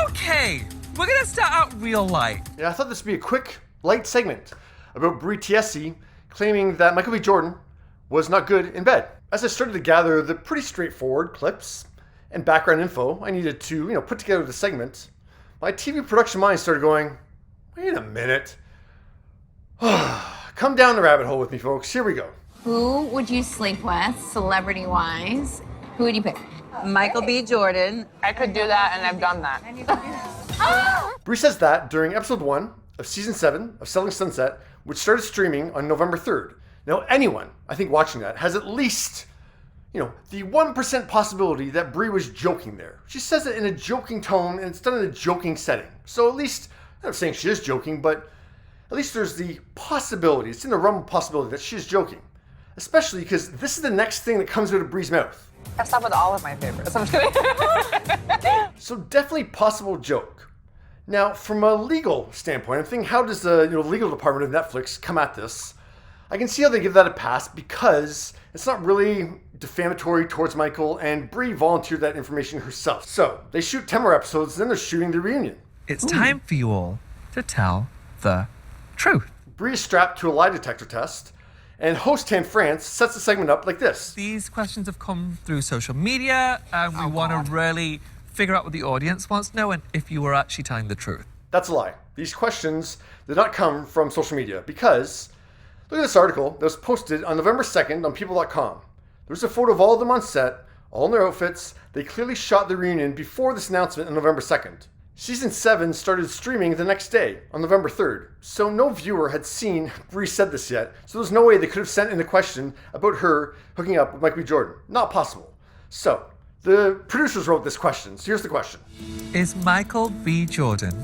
Okay, we're gonna start out real light. Yeah, I thought this would be a quick, light segment about Brie Tiesi claiming that Michael B. Jordan was not good in bed. As I started to gather the pretty straightforward clips and background info I needed to, put together the segment, my TV production mind started going, wait a minute. Come down the rabbit hole with me, folks. Here we go. Who would you sleep with, celebrity-wise? Who would you pick? Michael B. Jordan. I could do that, and I've done that. Brie says that during episode 1 of season 7 of Selling Sunset, which started streaming on November 3rd. Now, anyone, I think, watching that has at least, the 1% possibility that Brie was joking there. She says it in a joking tone, and it's done in a joking setting. So at least, I'm not saying she is joking, but at least there's the possibility, it's in the realm of possibility that she is joking. Especially because this is the next thing that comes out of Brie's mouth. I've stopped with all of my favorites. I'm just kidding. So definitely possible joke. Now, from a legal standpoint, I'm thinking, how does the legal department of Netflix come at this? I can see how they give that a pass because it's not really defamatory towards Michael, and Brie volunteered that information herself. So they shoot 10 more episodes, then they're shooting the reunion. It's time for you all to tell the truth. Brie is strapped to a lie detector test, and host Tan France sets the segment up like this. These questions have come through social media, and we want to really figure out what the audience wants to know and if you were actually telling the truth. That's a lie. These questions did not come from social media because look at this article that was posted on November 2nd on people.com. There's a photo of all of them on set, all in their outfits. They clearly shot the reunion before this announcement on November 2nd. Season 7 started streaming the next day, on November 3rd, so no viewer had seen Brie said this yet, so there's no way they could have sent in a question about her hooking up with Michael B. Jordan. Not possible. So, the producers wrote this question, so here's the question. Is Michael B. Jordan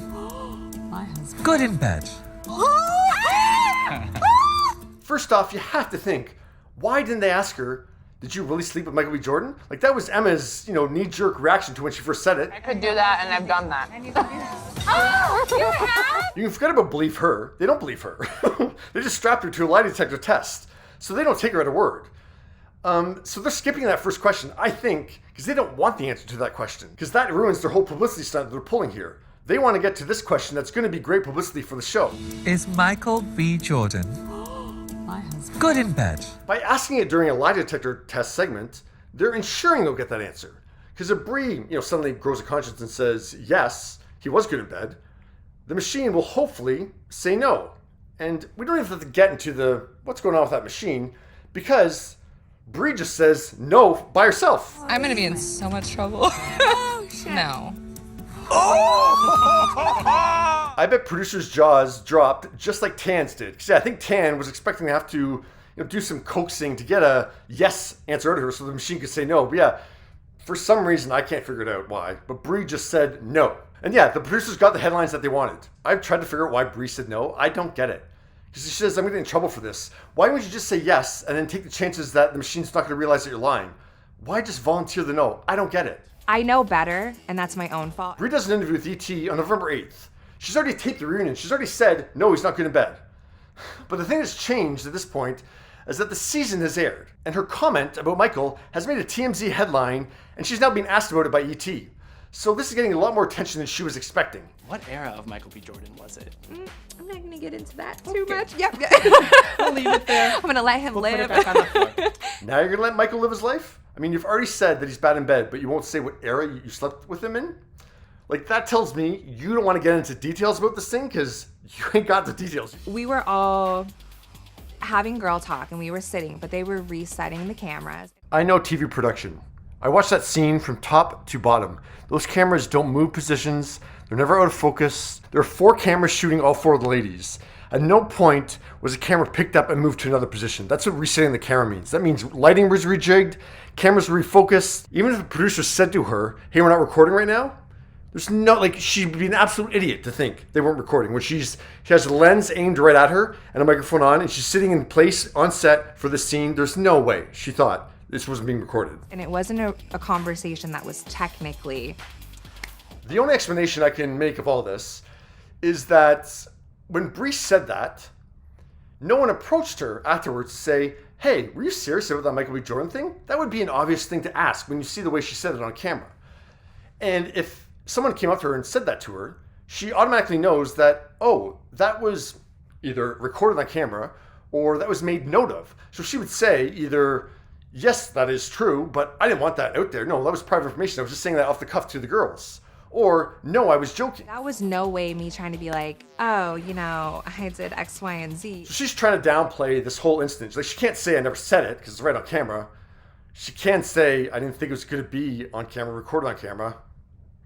My husband. good in bed? First off, you have to think, why didn't they ask her, did you really sleep with Michael B. Jordan? Like, that was Emma's, knee-jerk reaction to when she first said it. I could do that, and I've done that. You can forget about believe her. They don't believe her. They just strapped her to a lie detector test. So they don't take her at her word. So they're skipping that first question, I think, because they don't want the answer to that question. Because that ruins their whole publicity stunt that they're pulling here. They want to get to this question that's going to be great publicity for the show. Is Michael B. Jordan My husband. good in bed? By asking it during a lie detector test segment, they're ensuring they'll get that answer. Because if Brie, suddenly grows a conscience and says, yes, he was good in bed, the machine will hopefully say no. And we don't even have to get into the what's going on with that machine, because Brie just says no by herself. I'm gonna be in so much trouble. Oh, shit. No. I bet producers' jaws dropped just like Tan's did. Because I think Tan was expecting to have to do some coaxing to get a yes answer out of her so the machine could say no. But yeah, for some reason, I can't figure it out why, but Brie just said no. And yeah, the producers got the headlines that they wanted. I've tried to figure out why Brie said no. I don't get it. Because she says, I'm going to get in trouble for this. Why wouldn't you just say yes and then take the chances that the machine's not going to realize that you're lying? Why just volunteer the no? I don't get it. I know better, and that's my own fault. Brie does an interview with ET on November 8th. She's already taped the reunion. She's already said, no, he's not good in bed. But the thing that's changed at this point is that the season has aired, and her comment about Michael has made a TMZ headline, and she's now being asked about it by ET. So this is getting a lot more attention than she was expecting. What era of Michael B. Jordan was it? I'm not gonna get into that too much. Yep. We'll leave it there. I'm gonna let him Put it live. back on the floor. Now you're gonna let Michael live his life? I mean, you've already said that he's bad in bed, but you won't say what era you slept with him in? Like, that tells me you don't want to get into details about this thing because you ain't got the details. We were all having girl talk, and we were sitting, but they were resetting the cameras. I know TV production. I watched that scene from top to bottom. Those cameras don't move positions. They're never out of focus. There are 4 cameras shooting all 4 of the ladies. At no point was a camera picked up and moved to another position. That's what resetting the camera means. That means lighting was rejigged, cameras were refocused. Even if the producer said to her, hey, we're not recording right now, there's no, she'd be an absolute idiot to think they weren't recording. When she has a lens aimed right at her and a microphone on, and she's sitting in place on set for the scene, there's no way she thought this wasn't being recorded. And it wasn't a conversation that was technically. The only explanation I can make of all this is that when Bree said that, no one approached her afterwards to say, hey, were you serious about that Michael B. Jordan thing? That would be an obvious thing to ask when you see the way she said it on camera. And if someone came up to her and said that to her, she automatically knows that, oh, that was either recorded on camera or that was made note of. So she would say either, yes, that is true, but I didn't want that out there. No, that was private information. I was just saying that off the cuff to the girls. Or, no, I was joking. That was no way me trying to be like, oh, you know, I did X, Y, and Z. So she's trying to downplay this whole instance. Like, she can't say I never said it because it's right on camera. She can say I didn't think it was going to be on camera, recorded on camera.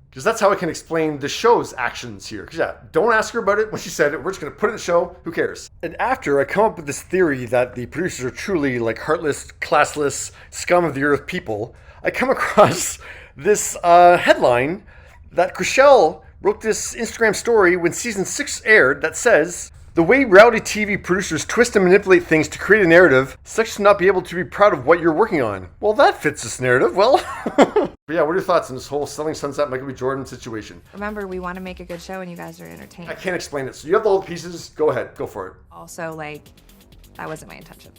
Because that's how I can explain the show's actions here. Because yeah, don't ask her about it when she said it. We're just going to put it in the show. Who cares? And after, I come up with this theory that the producers are truly like heartless, classless, scum of the earth people. I come across this headline that Chriselle wrote this Instagram story when season 6 aired that says, the way reality TV producers twist and manipulate things to create a narrative, such to not be able to be proud of what you're working on. Well, that fits this narrative well. But yeah, what are your thoughts on this whole Selling Sunset Michael B. Jordan situation? Remember, we want to make a good show and you guys are entertained. I can't explain it. So you have all the pieces. Go ahead. Go for it. Also, like, that wasn't my intention.